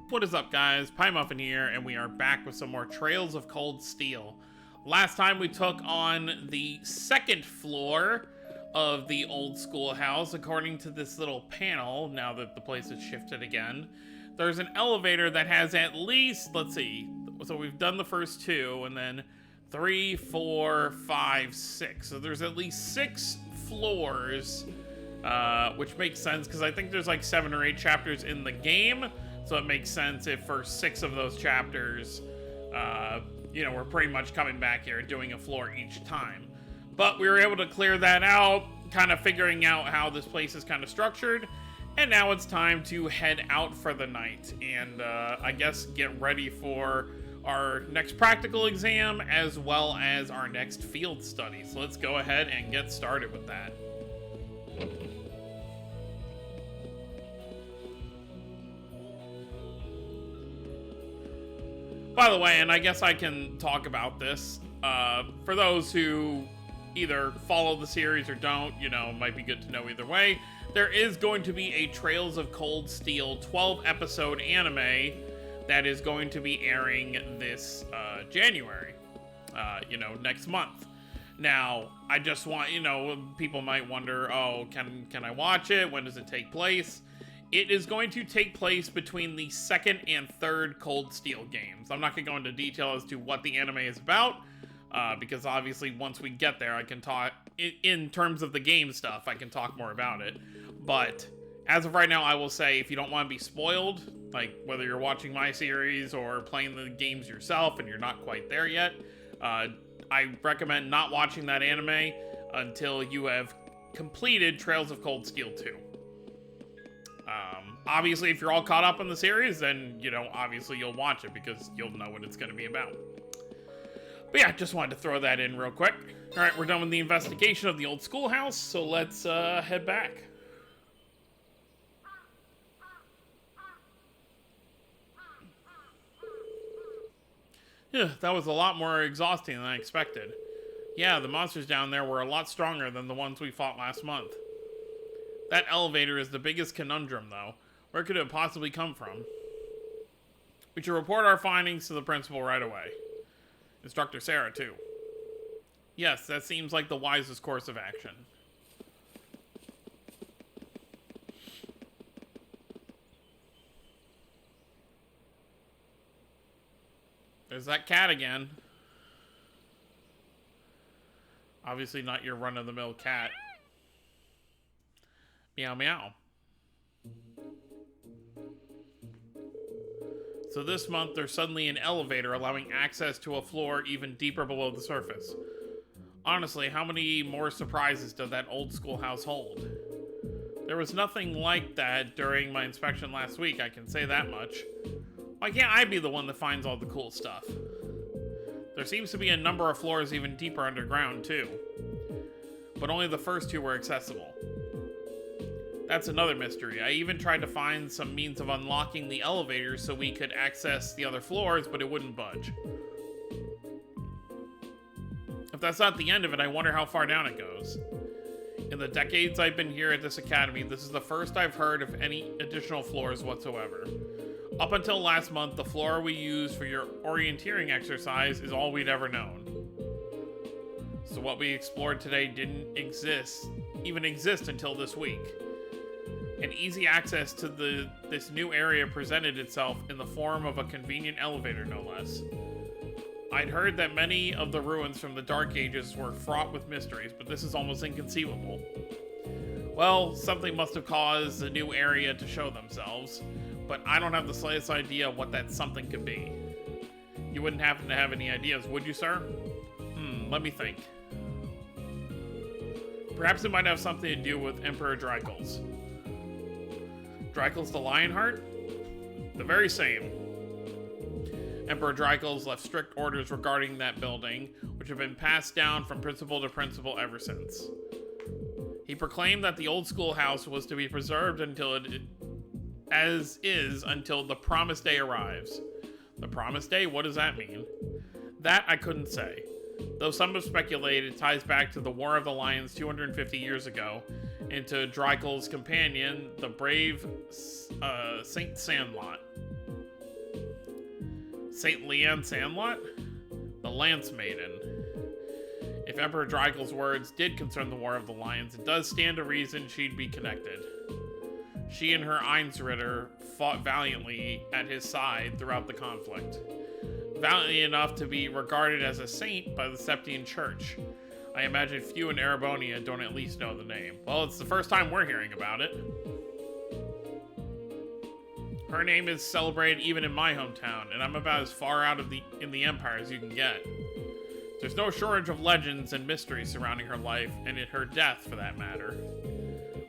What is up, guys? Pie Muffin here, and we are back with some more Trails of Cold Steel. Last time we took on the second floor of the old schoolhouse, according to this little panel, now that the place has shifted again. There's an elevator that has at least, let's see, so we've done the first two, and then 3, 4, 5, 6. So there's at least 6 floors, which makes sense, because I think there's like 7 or 8 chapters in the game. So it makes sense if for 6 of those chapters, we're pretty much coming back here and doing a floor each time. But we were able to clear that out, kind of figuring out how this place is kind of structured. And now it's time to head out for the night and I guess get ready for our next practical exam as well as our next field study. So let's go ahead and get started with that. By the way, and I guess I can talk about this, for those who either follow the series or don't, might be good to know either way. There is going to be a Trails of Cold Steel 12-episode anime that is going to be airing this January, next month. Now, I just want, people might wonder, oh, can I watch it? When does it take place? It is going to take place between the second and third Cold Steel games. I'm not going to go into detail as to what the anime is about, because obviously once we get there, I can talk, in terms of the game stuff, I can talk more about it. But as of right now, I will say, if you don't want to be spoiled, like whether you're watching my series or playing the games yourself and you're not quite there yet, I recommend not watching that anime until you have completed Trails of Cold Steel 2. Obviously, if you're all caught up on the series, then, obviously you'll watch it because you'll know what it's going to be about. But yeah, just wanted to throw that in real quick. Alright, we're done with the investigation of the old schoolhouse, so let's head back. Yeah, that was a lot more exhausting than I expected. Yeah, the monsters down there were a lot stronger than the ones we fought last month. That elevator is the biggest conundrum, though. Where could it possibly come from? We should report our findings to the principal right away. Instructor Sarah, too. Yes, that seems like the wisest course of action. There's that cat again. Obviously not your run-of-the-mill cat. Meow meow. So this month, there's suddenly an elevator allowing access to a floor even deeper below the surface. Honestly, how many more surprises does that old schoolhouse hold? There was nothing like that during my inspection last week, I can say that much. Why can't I be the one that finds all the cool stuff? There seems to be a number of floors even deeper underground, too. But only the first 2 were accessible. That's another mystery. I even tried to find some means of unlocking the elevator so we could access the other floors, but it wouldn't budge. If that's not the end of it, I wonder how far down it goes. In the decades I've been here at this academy, this is the first I've heard of any additional floors whatsoever. Up until last month, the floor we used for your orienteering exercise is all we'd ever known. So what we explored today didn't even exist until this week. And easy access to this new area presented itself in the form of a convenient elevator, no less. I'd heard that many of the ruins from the Dark Ages were fraught with mysteries, but this is almost inconceivable. Well, something must have caused the new area to show themselves, but I don't have the slightest idea what that something could be. You wouldn't happen to have any ideas, would you, sir? Let me think. Perhaps it might have something to do with Emperor Drykles. Drykles the Lionheart? The very same. Emperor Drykles left strict orders regarding that building, which have been passed down from principal to principal ever since. He proclaimed that the old schoolhouse was to be preserved until until the promised day arrives. The promised day? What does that mean? That I couldn't say. Though some have speculated it ties back to the War of the Lions 250 years ago, and to Drykles' companion, the brave Saint Sandlot. Saint Leanne Sandlot? The Lance Maiden. If Emperor Drygel's words did concern the War of the Lions, it does stand to reason she'd be connected. She and her Einsritter fought valiantly at his side throughout the conflict. Valiantly enough to be regarded as a saint by the Septian Church. I imagine few in Erebonia don't at least know the name. Well, it's the first time we're hearing about it. Her name is celebrated even in my hometown, and I'm about as far out of in the Empire as you can get. There's no shortage of legends and mysteries surrounding her life, and in her death, for that matter.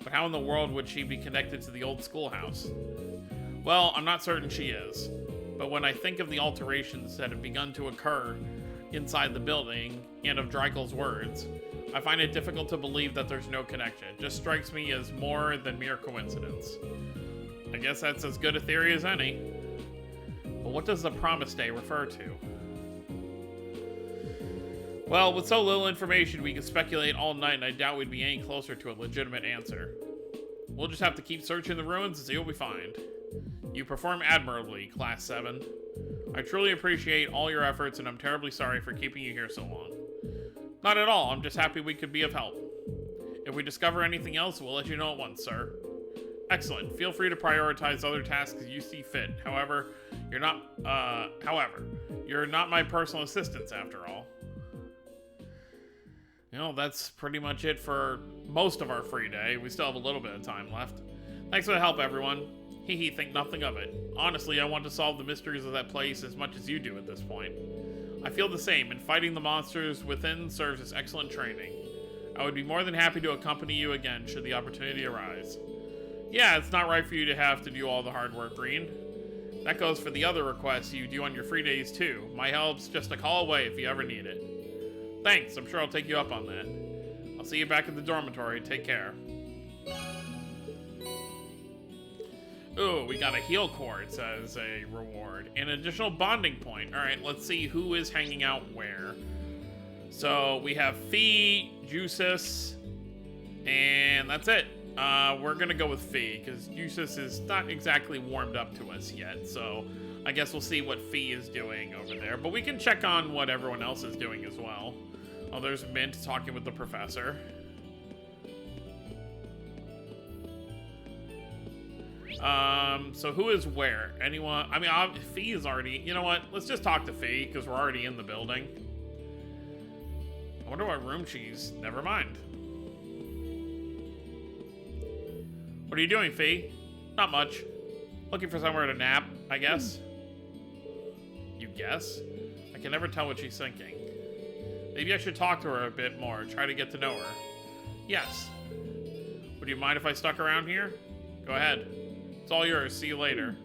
But how in the world would she be connected to the old schoolhouse? Well, I'm not certain she is. But when I think of the alterations that have begun to occur inside the building, and of Drygel's words, I find it difficult to believe that there's no connection. It just strikes me as more than mere coincidence. I guess that's as good a theory as any. But what does the Promise Day refer to? Well, with so little information, we could speculate all night, and I doubt we'd be any closer to a legitimate answer. We'll just have to keep searching the ruins and see what we find. You perform admirably, Class 7. I truly appreciate all your efforts, and I'm terribly sorry for keeping you here so long. Not at all, I'm just happy we could be of help. If we discover anything else, we'll let you know at once, sir. Excellent. Feel free to prioritize other tasks as you see fit. However, you're not my personal assistants after all. You know, that's pretty much it for most of our free day. We still have a little bit of time left. Thanks for the help, everyone. Hee think nothing of it. Honestly, I want to solve the mysteries of that place as much as you do at this point. I feel the same, and fighting the monsters within serves as excellent training. I would be more than happy to accompany you again should the opportunity arise. Yeah, it's not right for you to have to do all the hard work, Green. That goes for the other requests you do on your free days, too. My help's just a call away if you ever need it. Thanks, I'm sure I'll take you up on that. I'll see you back at the dormitory. Take care. Ooh, we got a heal quartz as a reward. An additional bonding point. Alright, let's see who is hanging out where. So, we have Fee, Jusis, and that's it. We're gonna go with Fee, because Jusis is not exactly warmed up to us yet, so I guess we'll see what Fee is doing over there. But we can check on what everyone else is doing as well. Oh, there's Mint talking with the professor. So who is where? Anyone? I mean, Fee is already... You know what? Let's just talk to Fee, because we're already in the building. I wonder what room she's... Never mind. What are you doing, Fee? Not much. Looking for somewhere to nap, I guess. You guess? I can never tell what she's thinking. Maybe I should talk to her a bit more, try to get to know her. Yes. Would you mind if I stuck around here? Go ahead. It's all yours. See you later.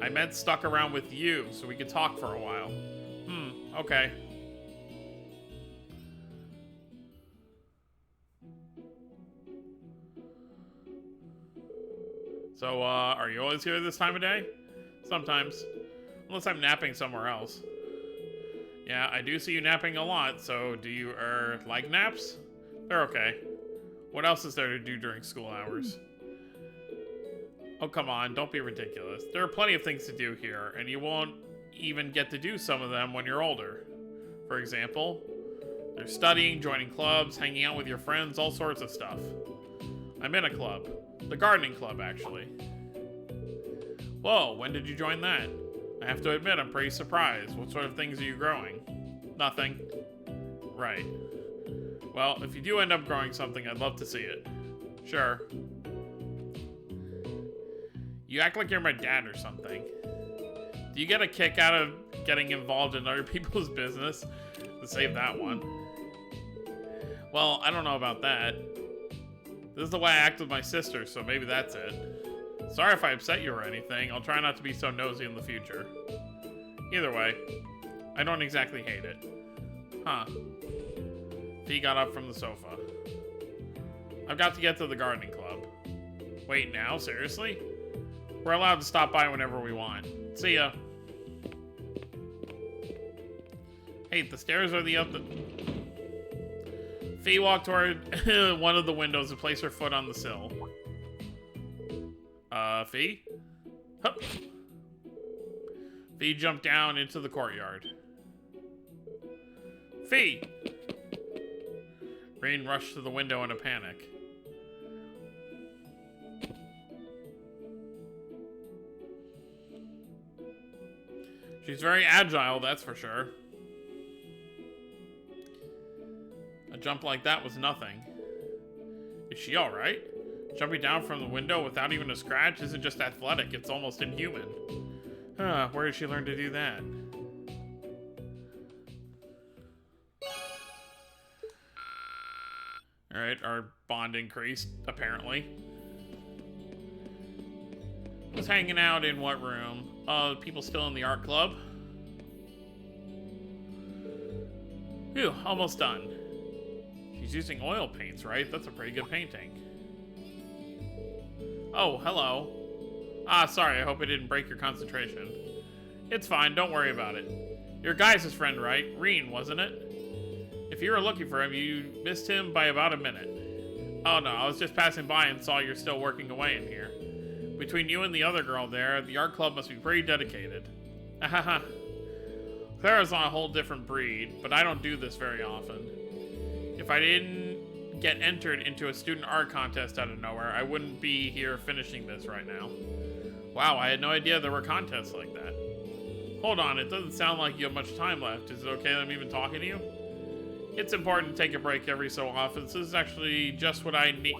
I meant stuck around with you, so we could talk for a while. Okay. So, are you always here this time of day? Sometimes. Unless I'm napping somewhere else. Yeah, I do see you napping a lot, so do you, like naps? They're okay. What else is there to do during school hours? Oh, come on, don't be ridiculous. There are plenty of things to do here, and you won't even get to do some of them when you're older. For example, there's studying, joining clubs, hanging out with your friends, all sorts of stuff. I'm in a club. The gardening club, actually. Whoa, when did you join that? I have to admit, I'm pretty surprised. What sort of things are you growing? Nothing. Right. Well, if you do end up growing something, I'd love to see it. Sure. You act like you're my dad or something. Do you get a kick out of getting involved in other people's business? To save that one. Well, I don't know about that. This is the way I act with my sister, so maybe that's it. Sorry if I upset you or anything. I'll try not to be so nosy in the future. Either way, I don't exactly hate it. Huh. Fee got up from the sofa. I've got to get to the gardening club. Wait, now? Seriously? We're allowed to stop by whenever we want. See ya. Hey, the stairs are the other... Fee walked toward one of the windows and placed her foot on the sill. Fee? Hup. Fee jumped down into the courtyard. Fee! Rean rushed to the window in a panic. She's very agile, that's for sure. A jump like that was nothing. Is she alright? Jumping down from the window without even a scratch isn't just athletic, it's almost inhuman. Where did she learn to do that? Alright, our bond increased, apparently. Was hanging out in what room? People still in the art club? Phew, almost done. She's using oil paints, right? That's a pretty good painting. Oh, hello. Ah, sorry, I hope I didn't break your concentration. It's fine, don't worry about it. Your guys' friend, right? Rean, wasn't it? If you were looking for him, you missed him by about a minute. Oh no, I was just passing by and saw you're still working away in here. Between you and the other girl there, the art club must be pretty dedicated. Ahaha. Clara's on a whole different breed, but I don't do this very often. If I didn't get entered into a student art contest out of nowhere, I wouldn't be here finishing this right now. Wow, I had no idea there were contests like that. Hold on, it doesn't sound like you have much time left. Is it okay that I'm even talking to you? It's important to take a break every so often, so this is actually just what I need.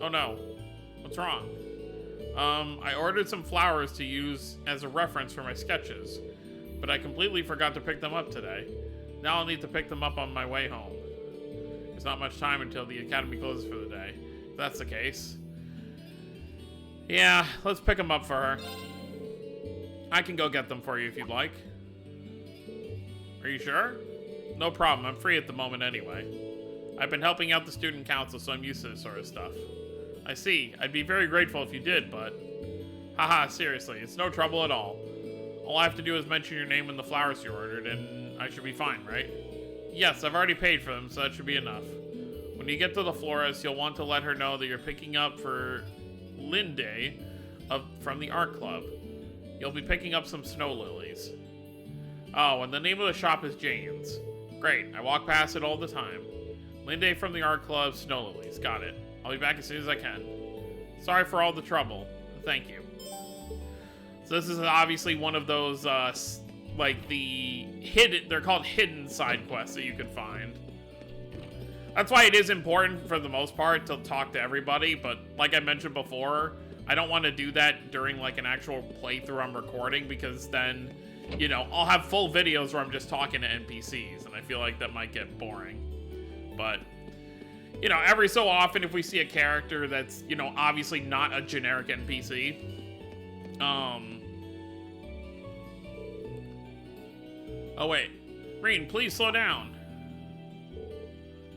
Oh no. What's wrong? I ordered some flowers to use as a reference for my sketches, but I completely forgot to pick them up today. Now I'll need to pick them up on my way home. There's not much time until the academy closes for the day. If that's the case. Yeah, let's pick them up for her. I can go get them for you if you'd like. Are you sure? No problem, I'm free at the moment anyway. I've been helping out the student council, so I'm used to this sort of stuff. I see. I'd be very grateful if you did, but... Haha, seriously, it's no trouble at all. All I have to do is mention your name and the flowers you ordered, and I should be fine, right? Yes, I've already paid for them, so that should be enough. When you get to the florist, you'll want to let her know that you're picking up for Linde from the art club. You'll be picking up some snow lilies. Oh, and the name of the shop is Jane's. Great, I walk past it all the time. Linde from the art club, snow lilies. Got it. I'll be back as soon as I can. Sorry for all the trouble. Thank you. So this is obviously one of those, like the hidden, they're called hidden side quests that you can find. That's why it is important for the most part to talk to everybody, but like I mentioned before, I don't want to do that during like an actual playthrough I'm recording, because then, you know, I'll have full videos where I'm just talking to NPCs, and I feel like that might get boring. But, you know, every so often if we see a character that's, you know, obviously not a generic NPC, oh wait, Rean, please slow down.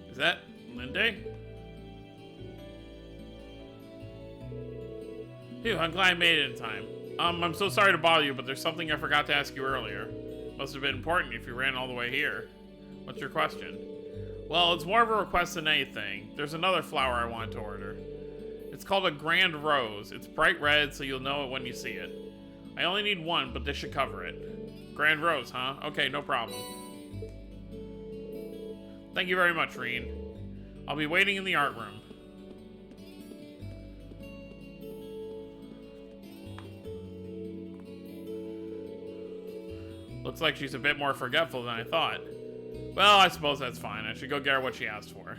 Is that Linde? Phew, I'm glad I made it in time. I'm so sorry to bother you, but there's something I forgot to ask you earlier. Must have been important if you ran all the way here. What's your question? Well, it's more of a request than anything. There's another flower I want to order. It's called a Grand Rose. It's bright red, so you'll know it when you see it. I only need one, but this should cover it. Grand Rose, huh? Okay, no problem. Thank you very much, Rean. I'll be waiting in the art room. Looks like she's a bit more forgetful than I thought. Well, I suppose that's fine. I should go get her what she asked for.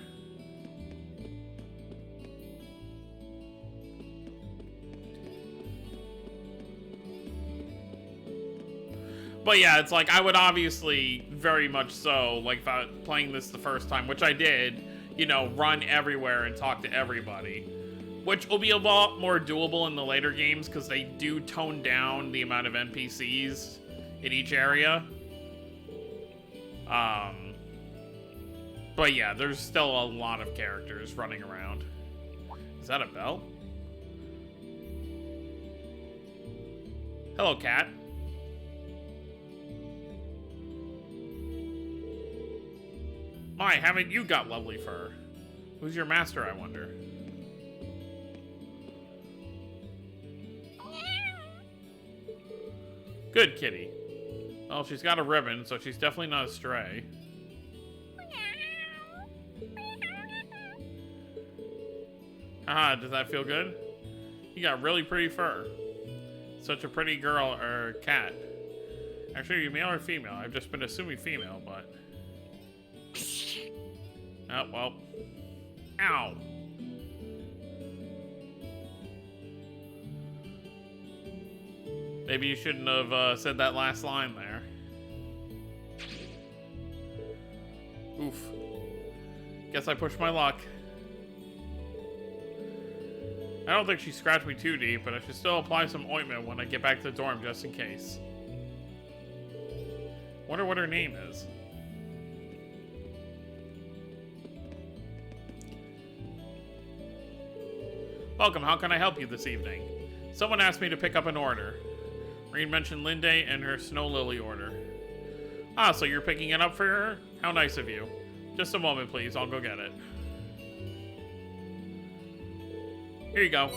But yeah, it's like, I would obviously, very much so, like if I was playing this the first time, which I did, you know, run everywhere and talk to everybody. Which will be a lot more doable in the later games, because they do tone down the amount of NPCs in each area. But yeah, there's still a lot of characters running around. Is that a bell? Hello, cat. My, haven't you got lovely fur? Who's your master, I wonder? Good kitty. Well, she's got a ribbon, so she's definitely not a stray. Haha, does that feel good? You got really pretty fur. Such a pretty girl, or cat. Actually, are you male or female? I've just been assuming female, but... Oh, well. Ow! Maybe you shouldn't have said that last line there. Oof. Guess I pushed my luck. I don't think she scratched me too deep, but I should still apply some ointment when I get back to the dorm just in case. Wonder what her name is. Welcome, how can I help you this evening? Someone asked me to pick up an order. Rean mentioned Linde and her Snow Lily order. Ah, so you're picking it up for her? How nice of you. Just a moment, please. I'll go get it. Here you go.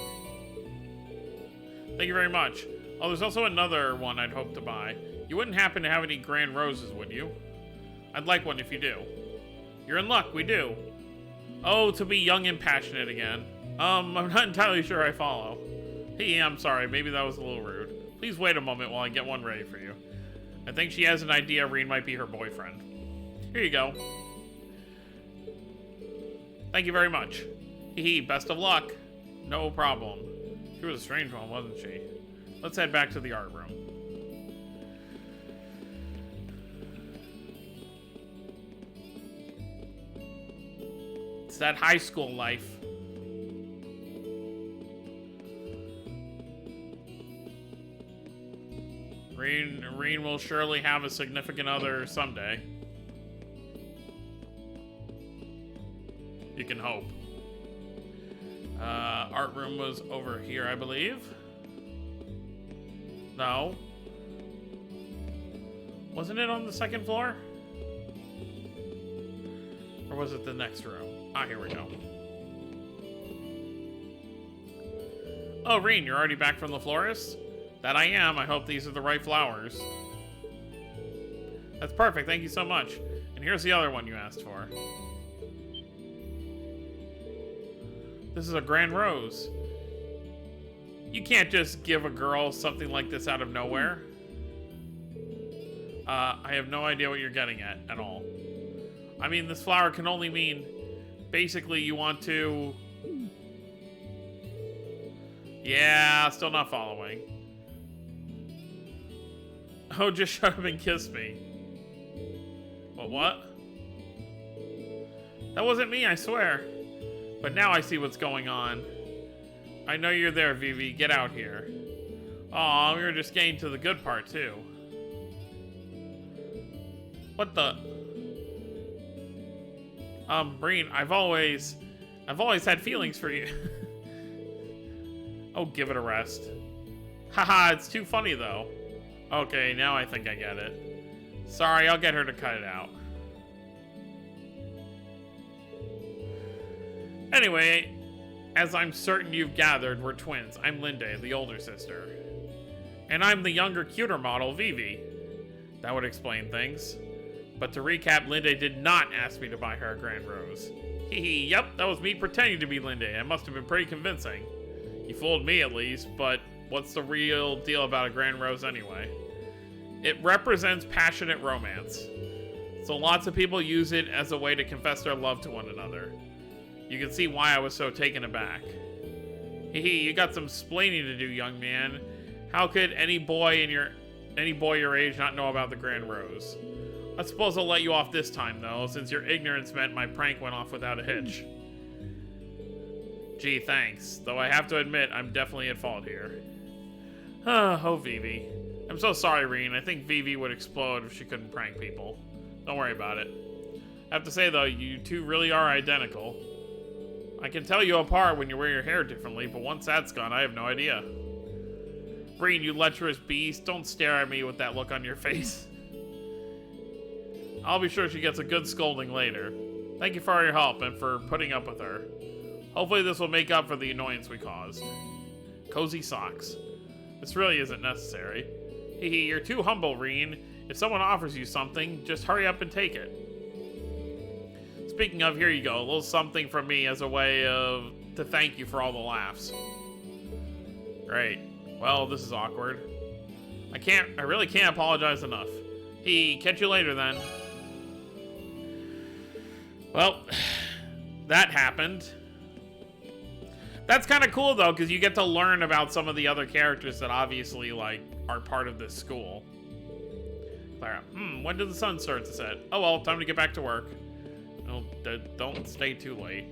Thank you very much. Oh, there's also another one I'd hope to buy. You wouldn't happen to have any grand roses, would you? I'd like one if you do. You're in luck, we do. Oh, to be young and passionate again. I'm not entirely sure I follow. Hey, I'm sorry, maybe that was a little rude. Please wait a moment while I get one ready for you. I think she has an idea Rean might be her boyfriend. Here you go. Thank you very much. Hee, best of luck. No problem. She was a strange one, wasn't she? Let's head back to the art room. It's that high school life. Rean will surely have a significant other someday. You can hope. Art room was over here, I believe. No. Wasn't it on the second floor? Or was it the next room? Ah, here we go. Oh, Rean, you're already back from the florist? That I am. I hope these are the right flowers. That's perfect. Thank you so much. And here's the other one you asked for. This is a grand rose. You can't just give a girl something like this out of nowhere. I have no idea what you're getting at all. I mean, this flower can only mean basically you want to... Yeah, still not following. Oh, just shut up and kiss me. What? That wasn't me, I swear. But now I see what's going on. I know you're there, Vivi. Get out here. Aw, we were just getting to the good part, too. What the? Rean, I've always had feelings for you. Oh, give it a rest. Haha, it's too funny, though. Okay, now I think I get it. Sorry, I'll get her to cut it out. Anyway, as I'm certain you've gathered, we're twins. I'm Linde, the older sister. And I'm the younger, cuter model, Vivi. That would explain things. But to recap, Linde did not ask me to buy her a grand rose. Hee, yep, that was me pretending to be Linde. It must have been pretty convincing. You fooled me, at least, but what's the real deal about a grand rose anyway? It represents passionate romance. So lots of people use it as a way to confess their love to one another. You can see why I was so taken aback. Hee, you got some splaining to do, young man. How could any boy your age not know about the grand rose? I suppose I'll let you off this time, though, since your ignorance meant my prank went off without a hitch. Gee, thanks. Though I have to admit, I'm definitely at fault here. Oh, Vivi. I'm so sorry, Rean. I think Vivi would explode if she couldn't prank people. Don't worry about it. I have to say, though, you two really are identical. I can tell you apart when you wear your hair differently, but once that's gone, I have no idea. Rean, you lecherous beast, don't stare at me with that look on your face. I'll be sure she gets a good scolding later. Thank you for all your help and for putting up with her. Hopefully this will make up for the annoyance we caused. Cozy socks. This really isn't necessary. Hee, you're too humble, Reen. If someone offers you something, just hurry up and take it. Speaking of, here you go. A little something from me as a way to thank you for all the laughs. Great. Well, this is awkward. I really can't apologize enough. Hey, catch you later then. Well, that happened. That's kind of cool though, because you get to learn about some of the other characters that obviously like are part of this school. Clara, when did the sun start to set? Oh well, time to get back to work. No, don't stay too late.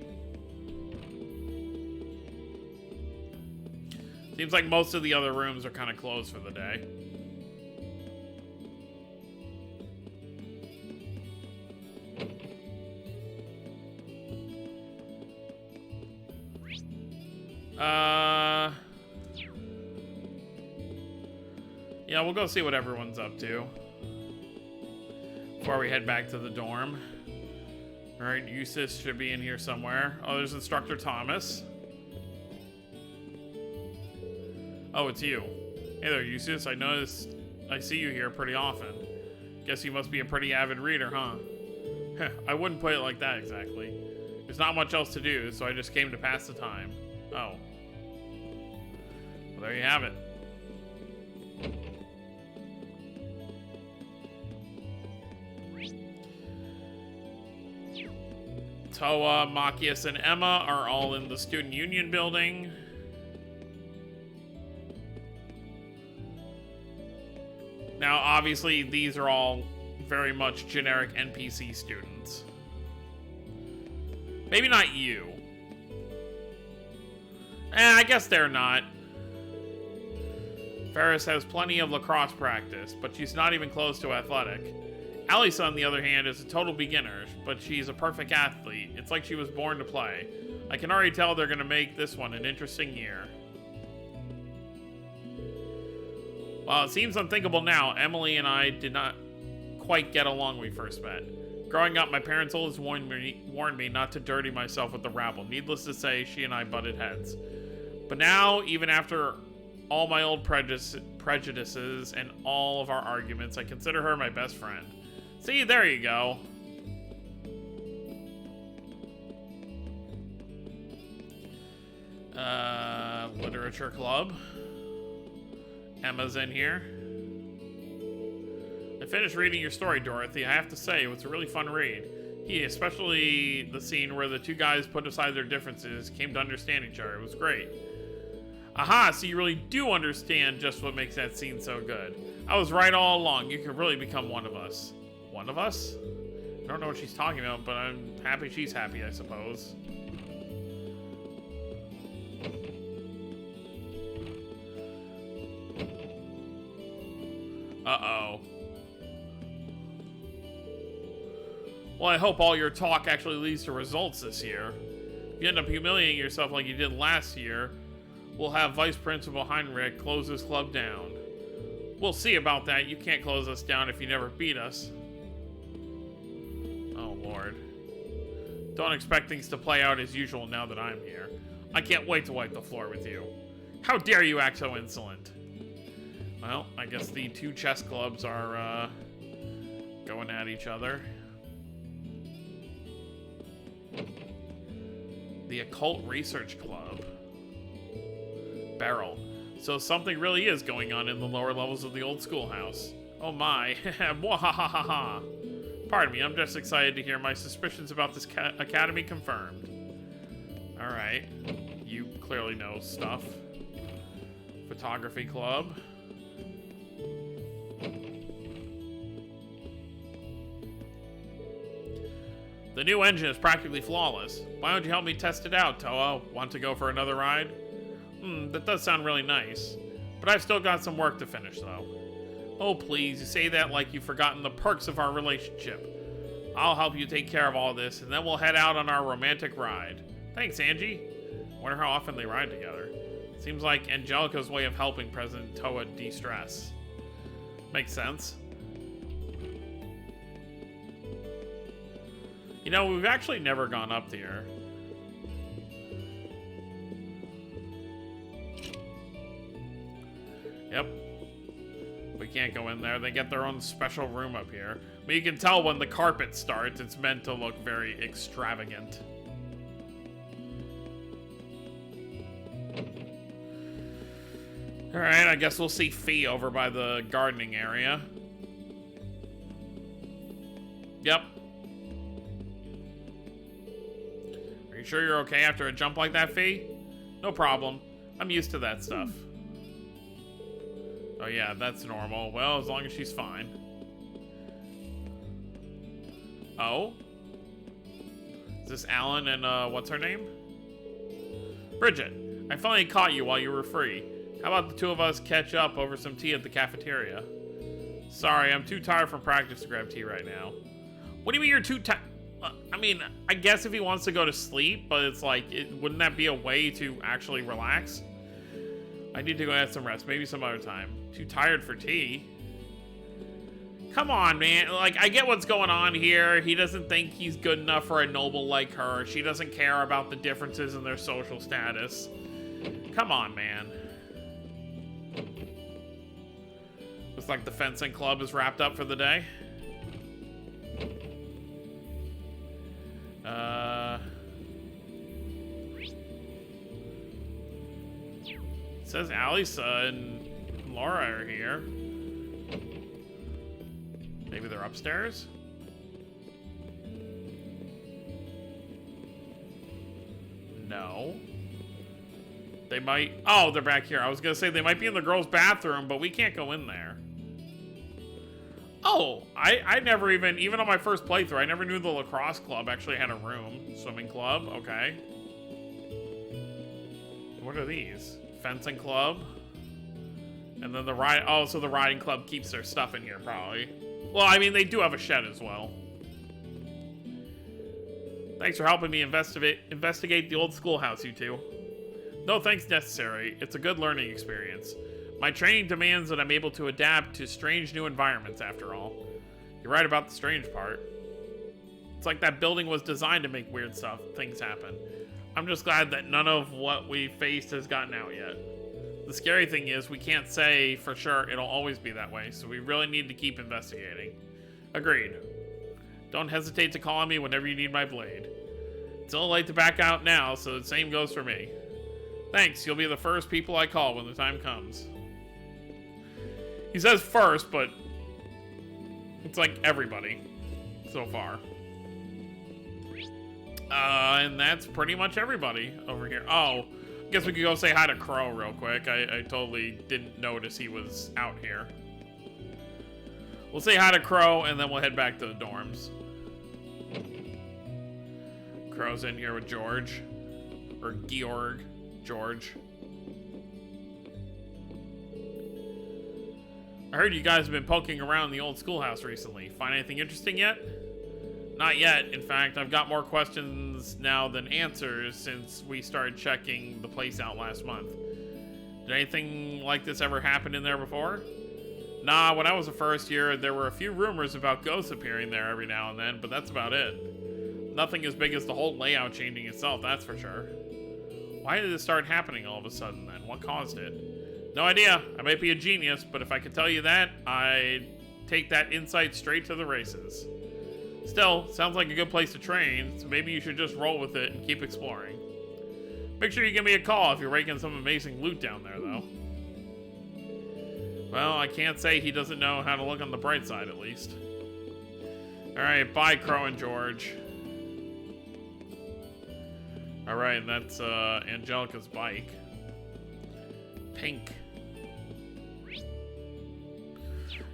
Seems like most of the other rooms are kind of closed for the day. Yeah, we'll go see what everyone's up to before we head back to the dorm. Alright, Eustace should be in here somewhere. Oh, there's Instructor Thomas. Oh, it's you. Hey there, Eustace. I see you here pretty often. Guess you must be a pretty avid reader, huh? I wouldn't put it like that exactly. There's not much else to do, so I just came to pass the time. Oh. Well, there you have it. Toa, Machias, and Emma are all in the Student Union building. Now, obviously, these are all very much generic NPC students. Maybe not you. I guess they're not. Ferris has plenty of lacrosse practice, but she's not even close to athletic. Alice, on the other hand, is a total beginner, but she's a perfect athlete. It's like she was born to play. I can already tell they're going to make this one an interesting year. While it seems unthinkable now, Emily and I did not quite get along when we first met. Growing up, my parents always warned me not to dirty myself with the rabble. Needless to say, she and I butted heads. But now, even after all my old prejudices and all of our arguments, I consider her my best friend. See, there you go. Literature club. Emma's in here. I finished reading your story, Dorothy. I have to say, it was a really fun read. Especially the scene where the two guys put aside their differences, came to understand each other. It was great. Aha, so you really do understand just what makes that scene so good. I was right all along. You could really become one of us. One of us? I don't know what she's talking about, but I'm happy she's happy, I suppose. Uh-oh. Well, I hope all your talk actually leads to results this year. If you end up humiliating yourself like you did last year, we'll have Vice Principal Heinrich close this club down. We'll see about that. You can't close us down if you never beat us. Oh, Lord. Don't expect things to play out as usual now that I'm here. I can't wait to wipe the floor with you. How dare you act so insolent? Well, I guess the two chess clubs are, going at each other. The Occult Research Club. Beryl. So something really is going on in the lower levels of the old schoolhouse. Oh my. Mwahahaha. Pardon me, I'm just excited to hear my suspicions about this academy confirmed. Alright. You clearly know stuff. Photography club. The new engine is practically flawless. Why don't you help me test it out, Toa? Want to go for another ride? That does sound really nice. But I've still got some work to finish, though. Oh, please, you say that like you've forgotten the perks of our relationship. I'll help you take care of all this, and then we'll head out on our romantic ride. Thanks, Angie. Wonder how often they ride together. Seems like Angelica's way of helping President Toa de-stress. Makes sense. You know, we've actually never gone up here. Yep. We can't go in there. They get their own special room up here. But you can tell when the carpet starts, it's meant to look very extravagant. Alright, I guess we'll see Fee over by the gardening area. Yep. Are you sure you're okay after a jump like that, Fee? No problem. I'm used to that stuff. Oh yeah, that's normal. Well, as long as she's fine. Oh? Is this Alan and, what's her name? Bridget, I finally caught you while you were free. How about the two of us catch up over some tea at the cafeteria? Sorry, I'm too tired from practice to grab tea right now. What do you mean you're too tired? I mean, I guess if he wants to go to sleep, but it's like, wouldn't that be a way to actually relax? I need to go get some rest, maybe some other time. Too tired for tea? Come on, man. Like, I get what's going on here. He doesn't think he's good enough for a noble like her. She doesn't care about the differences in their social status. Come on, man. Looks like the fencing club is wrapped up for the day. It says Alisa and Laura are here. Maybe they're upstairs? No. They might... Oh, they're back here. I was gonna say they might be in the girls' bathroom, but we can't go in there. Oh, I never even on my first playthrough, I never knew the lacrosse club actually had a room. Swimming club, okay. What are these? Fencing club? And then the ride, oh, so the riding club keeps their stuff in here, probably. Well, I mean, they do have a shed as well. Thanks for helping me investigate the old schoolhouse, you two. No thanks necessary. It's a good learning experience. My training demands that I'm able to adapt to strange new environments, after all. You're right about the strange part. It's like that building was designed to make weird things happen. I'm just glad that none of what we faced has gotten out yet. The scary thing is, we can't say for sure it'll always be that way, so we really need to keep investigating. Agreed. Don't hesitate to call on me whenever you need my blade. It's a little late to back out now, so the same goes for me. Thanks, you'll be the first people I call when the time comes. He says first, but it's like everybody so far. And that's pretty much everybody over here. Oh, I guess we could go say hi to Crow real quick. I totally didn't notice he was out here. We'll say hi to Crow, and then we'll head back to the dorms. Crow's in here with George. Or Georg. George. I heard you guys have been poking around the old schoolhouse recently. Find anything interesting yet? Not yet. In fact, I've got more questions now than answers since we started checking the place out last month. Did anything like this ever happen in there before? Nah, when I was a first year, there were a few rumors about ghosts appearing there every now and then, but that's about it. Nothing as big as the whole layout changing itself, that's for sure. Why did this start happening all of a sudden then? What caused it? No idea. I might be a genius, but if I could tell you that, I'd take that insight straight to the races. Still, sounds like a good place to train, so maybe you should just roll with it and keep exploring. Make sure you give me a call if you're raking some amazing loot down there, though. Well, I can't say he doesn't know how to look on the bright side, at least. Alright, bye, Crow and George. Alright, and that's Angelica's bike. Pink.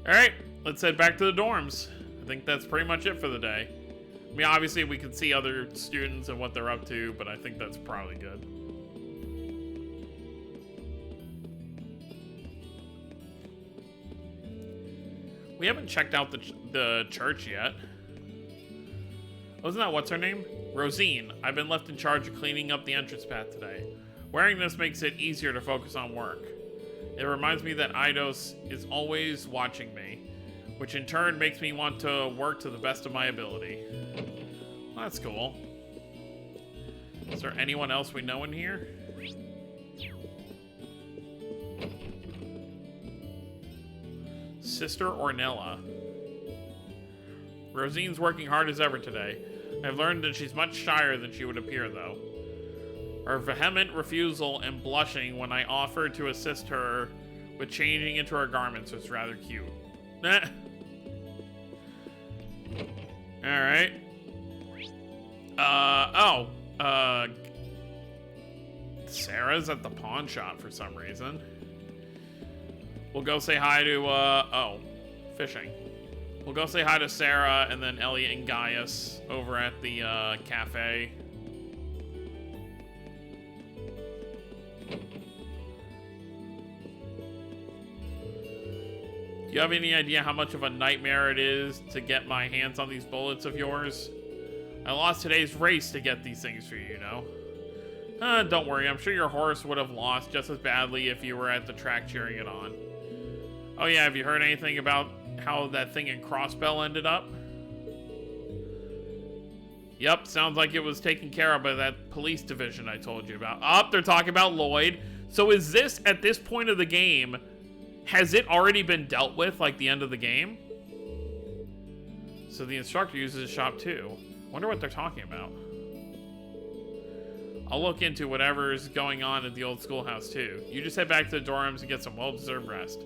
Alright, let's head back to the dorms. I think that's pretty much it for the day. I mean, obviously we can see other students and what they're up to, but I think that's probably good. We haven't checked out the church yet. Wasn't that what's her name? Rosine. I've been left in charge of cleaning up the entrance path today. Wearing this makes it easier to focus on work. It reminds me that Eidos is always watching me, which in turn makes me want to work to the best of my ability. Well, that's cool. Is there anyone else we know in here? Sister Ornella. Rosine's working hard as ever today. I've learned that she's much shyer than she would appear, though. Her vehement refusal and blushing when I offered to assist her with changing into her garments was rather cute. Alright. Sarah's at the pawn shop for some reason. We'll go say hi to, fishing. We'll go say hi to Sarah and then Elliot and Gaius over at the, cafe. Do you have any idea how much of a nightmare it is to get my hands on these bullets of yours? I lost today's race to get these things for you, you know? Don't worry, I'm sure your horse would have lost just as badly if you were at the track cheering it on. Oh yeah, have you heard anything about how that thing in Crossbell ended up? Yep, sounds like it was taken care of by that police division I told you about. They're talking about Lloyd. So is this, at this point of the game, has it already been dealt with, like the end of the game? So the instructor uses his shop too. Wonder what they're talking about. I'll look into whatever's going on at the old schoolhouse too. You just head back to the dorms and get some well-deserved rest.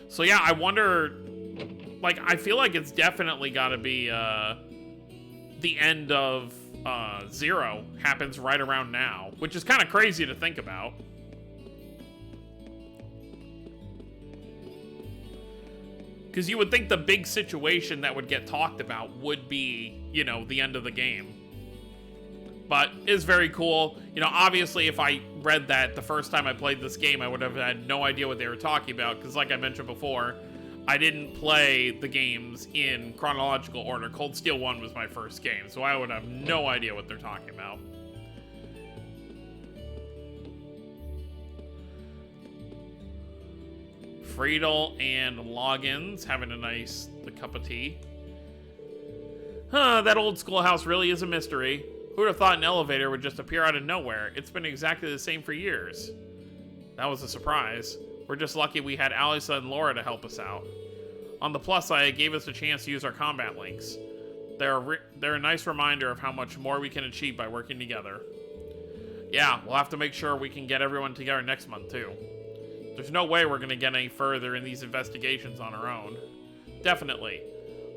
So yeah, I wonder, like, I feel like it's definitely gotta be, the end of, Zero happens right around now, which is kind of crazy to think about. Because you would think the big situation that would get talked about would be, you know, the end of the game. But it's very cool. You know, obviously, if I read that the first time I played this game, I would have had no idea what they were talking about. Because like I mentioned before, I didn't play the games in chronological order. Cold Steel 1 was my first game, so I would have no idea what they're talking about. Friedel and Loggins having a nice cup of tea. That old schoolhouse really is a mystery. Who would have thought an elevator would just appear out of nowhere? It's been exactly the same for years. That was a surprise. We're just lucky we had Alisa and Laura to help us out. On the plus side, it gave us a chance to use our combat links. They're a nice reminder of how much more we can achieve by working together. Yeah, we'll have to make sure we can get everyone together next month too. There's no way we're going to get any further in these investigations on our own. Definitely.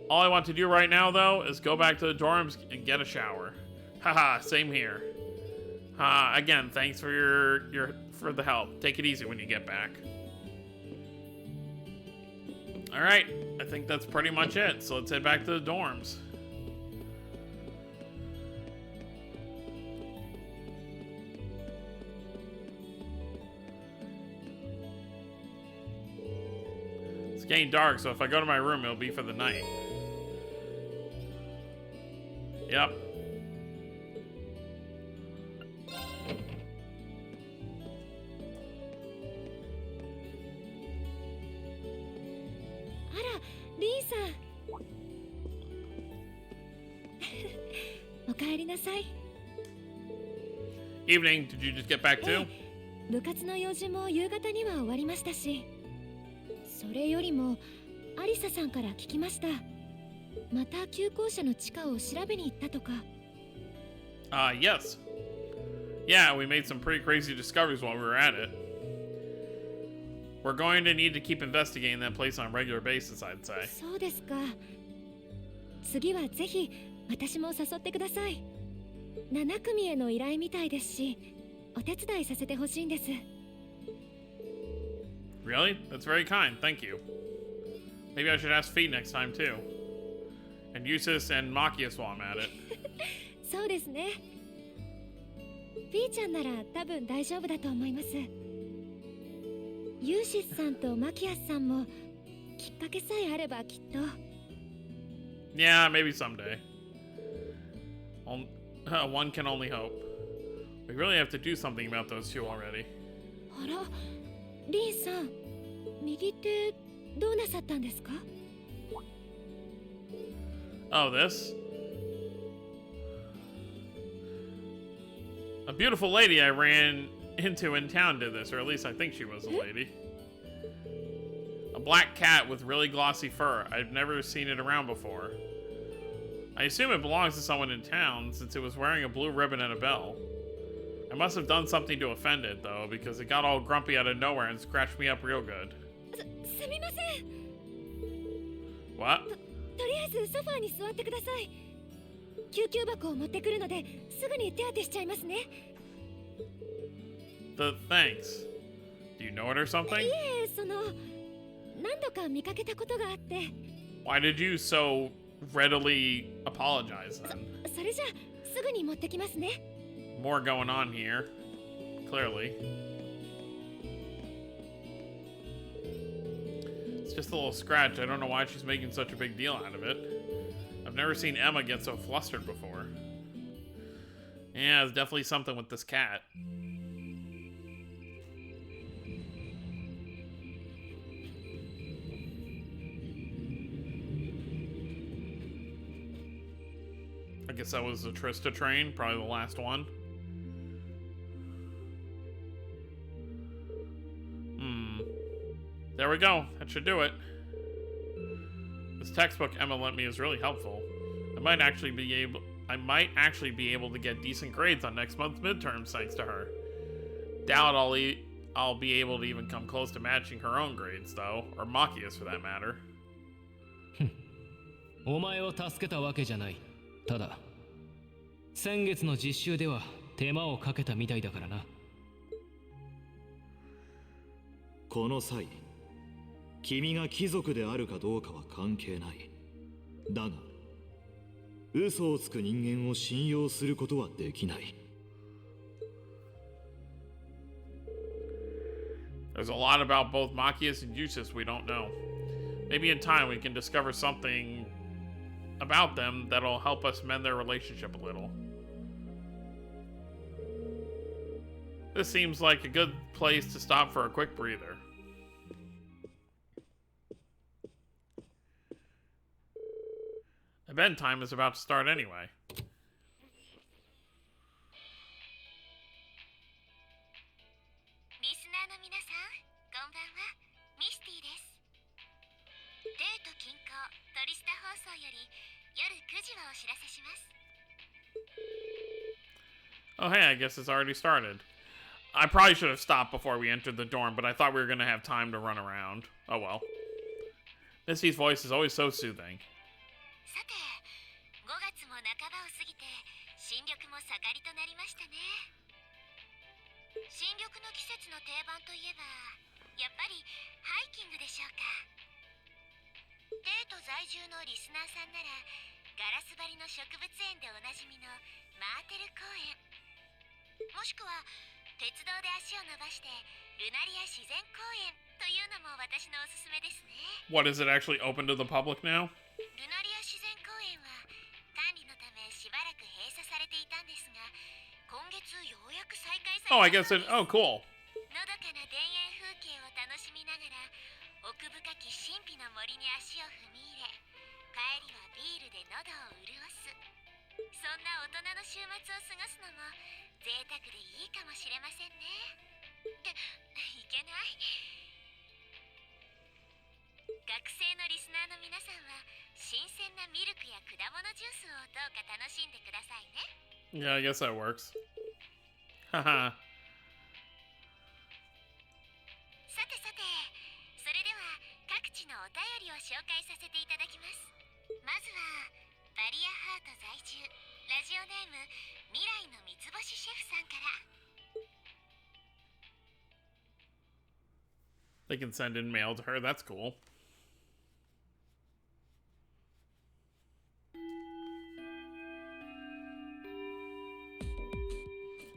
All I want to do right now, though, is go back to the dorms and get a shower. Haha, same here. Again, thanks for for the help. Take it easy when you get back. Alright, I think that's pretty much it. So let's head back to the dorms. It's getting dark, so if I go to my room, it'll be for the night. Yep. Evening, did you just get back too? 部活の用事も夕方には終わりましたし、それよりもアリサさんから聞きました。また旧校舎の地下を調べに行ったとか。Yes. Yeah, we made some pretty crazy discoveries while we were at it. We're going to need to keep investigating that place on a regular basis, I'd say. そうですか。次はぜひ私も誘ってください。7組への依頼みたいですし、お手伝いさせてほしいんです。Really? That's very kind, thank you. Maybe I should ask Fee next time too. And Eustace and Machias while I'm at it. そうですね。フィーちゃんなら多分大丈夫だと思います。ユーシスさんとマキアスさんもきっかけさえあればきっと。Yeah, maybe someday. One can only hope. We really have to do something about those two already. あら、リンさん、右手どうなさったんですか? Oh, this? A beautiful lady I ran into in town did this, or at least I think she was a lady. black cat with really glossy fur. I've never seen it around before. I assume it belongs to someone in town since it was wearing a blue ribbon and a bell. I must have done something to offend it though, because it got all grumpy out of nowhere and scratched me up real good. すみません。 What? とりあえずソファーに座ってください。救急箱を持ってくるのですぐに手当てしちゃいますね。Thanks. Do you know it or something? いえ、何度か見かけたことがあって。 Why did you so readily apologize then? それじゃすぐに持ってきますね。 More going on here, clearly. It's just a little scratch. I don't know why she's making such a big deal out of it. I've never seen Emma get so flustered before. Yeah, there's definitely something with this cat. I guess that was the Trista train, probably the last one. There we go. That should do it. This textbook Emma lent me is really helpful. I might actually be able to get decent grades on next month's midterms thanks to her. Doubt I'll be able to even come close to matching her own grades though, or Makia's for that matter. お前を助けたわけじゃない。ただ先月の実習では手間をかけたみたいだからな。この際、君が貴族であるかどうかは関係ない。だが、嘘をつく人間を信用することはできない。There's a lot about both Machias and Eustace we don't know. Maybe in time we can discover something about them that'll help us mend their relationship a little. This seems like a good place to stop for a quick breather. Bedtime is about to start anyway. リスナーの皆さん、こんばんは。ミスティです。デート近郊トリスタ放送より夜9時はお知らせします。 Oh hey, I guess it's already started. I probably should have stopped before we entered the dorm, but I thought we were gonna have time to run around. Oh well. Missy's voice is always so soothing. さて、5月も半ばを過ぎて新緑も盛りとなりましたね。新緑の季節の定番といえばやっぱりハイキングでしょうか。デート在住のリスナーさんならガラス張りの植物園でおなじみのマーテル公園、もしくは鉄道で足を伸ばしてルナリア自然公園というのも私のおすすめですね。 What, is it actually open to the public now? ルナリア自然公園は管理のためしばらく閉鎖されていたんですが、今月ようやく再開された。 Oh, I guess it. Oh, cool. のどかな田園風景を楽しみながら奥深き神秘の森に足を踏み入れ、帰りはビールで喉を潤す。そんな大人の週末を過ごすのも贅沢でいいかもしれませんね。っていけない。学生のリスナーの皆さんは新鮮なミルクや果物ジュースをどうか楽しんでくださいね。 Yeah, I guess that works. Haha. さてさて、それでは各地のお便りを紹介させていただきます。まずはバリアハート在住ラジオネーム未来の三つ星シェフさんから。 They can send in mail to her. That's cool.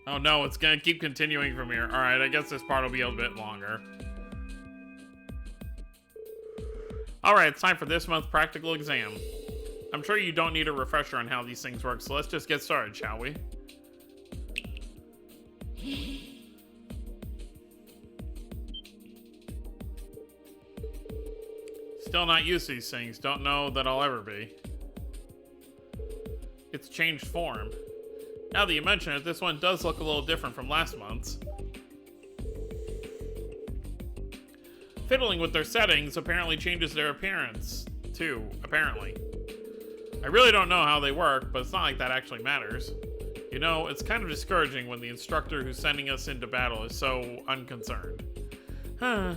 Oh no, it's gonna keep continuing from here. Alright, I guess this part will be a bit longer. Alright, it's time for this month's practical exam. I'm sure you don't need a refresher on how these things work, so let's just get started, shall we? Still not used to these things. Don't know that I'll ever be. It's changed form. Now that you mention it, this one does look a little different from last month's. Fiddling with their settings apparently changes their appearance, too, apparently. I really don't know how they work, but it's not like that actually matters. You know, it's kind of discouraging when the instructor who's sending us into battle is so unconcerned. Alright,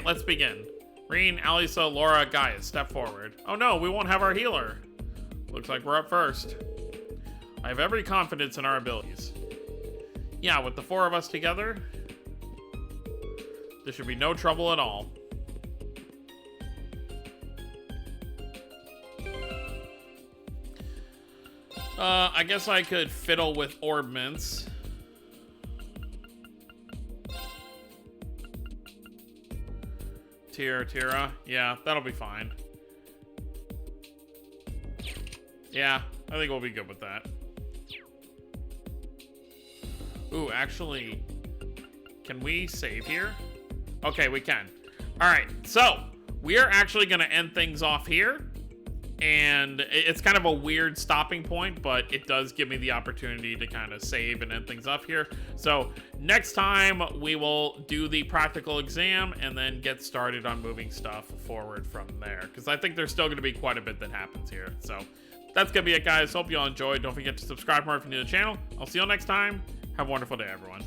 let's begin. Reen, Alisa, Laura, Gaius, step forward. Oh no, we won't have our healer. Looks like we're up first. I have every confidence in our abilities. Yeah, with the 4 of us together, there should be no trouble at all. I guess I could fiddle with orbments. Tira. Yeah, that'll be fine. Yeah, I think we'll be good with that. Ooh, actually, can we save here? Okay, we can. All right, so we are actually going to end things off here. And it's kind of a weird stopping point, but it does give me the opportunity to kind of save and end things up here. So next time we will do the practical exam and then get started on moving stuff forward from there, because I think there's still going to be quite a bit that happens here. So that's going to be it, guys. Hope you all enjoyed. Don't forget to subscribe more if you're new to the channel. I'll see you all next time. Have a wonderful day, everyone.